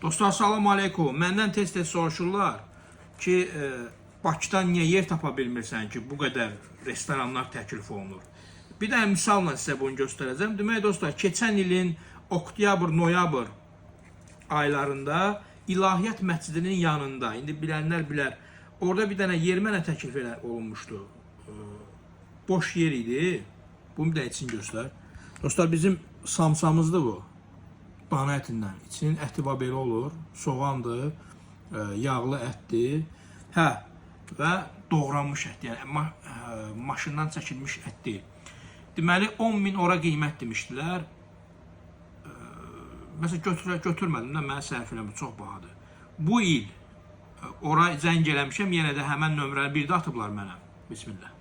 Dostlar, salam aleykum. Məndən tez-tez soruşurlar ki, Bakıdan niyə yer tapa bilmirsən ki, bu qədər restoranlar təklif olunur. Bir dənə misalla sizə bunu göstərəcəm. Demək dostlar, keçən ilin oktyabr-noyabr aylarında İlahiyyat məscidinin yanında, indi bilənlər bilər, orada bir dənə yer mənə təklif olunmuşdu. Boş yer idi. Bunu bir də için göstər. Dostlar, bizim samsamızdır bu. Dana ətindən. İçinin əti belə olur. Soğandır, yağlı ətdir. Hə, və doğranmış ət, yəni maşından çəkilmiş ət deyil. Deməli, 10.000 ora qiymət demişdilər. Məsələn, götürmədim də, mənə səhv eləmir, çox bahadır. Bu il ora zəng eləmişəm, yenə də həmən nömrəni bir də atıblar mənə. Bismillah.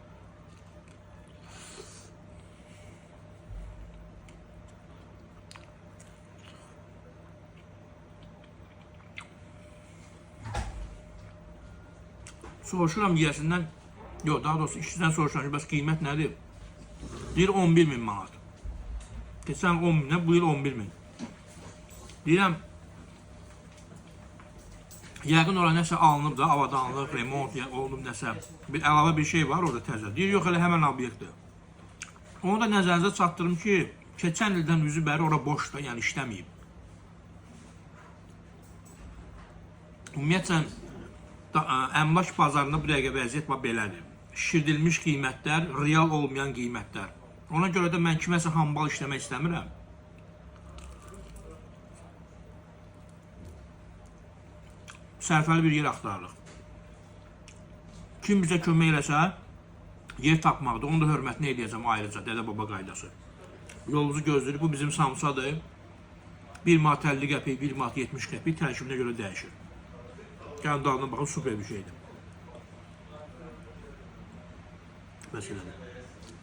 Soruşuram yiyəsindən, yox, daha doğrusu işçidən soruşuram ki, bəs qiymət nədir? Deyir 11.000 manat. Keçən 10.000-ə, bu il 11.000. Deyirəm, yəqin ora nəsə alınıb da, avadanlıq, remont, olunub nəsə, bir əlavə bir şey var orada təzə. Deyir, yox, elə həmən obyektdir. Onu da nəzərinizə çatdırım ki, keçən ildən üzü bəri ora boşdur, yəni işləməyib. Ümumiyyətlə, əmlak bazarında bu dəqiqə vəziyyət belədir. Şişirdilmiş qiymətlər, real olmayan qiymətlər. Ona görə də mən kiməsə hambal işləmək istəmirəm. Sərfəli bir yer axtarırıq. Kim bizə kömək eləsə, yer tapmaqdır. Onu da hörmətini eləyəcəm ayrıca, dədə-baba qaydası. Yolunuzu gözləyirik. Bu bizim Samsadır. 1 manat 50 qəpik, 1 manat 70 qəpik tərkibinə görə dəyişir. Gəlin dalına baxın, super bir şeydir. Məsələdir.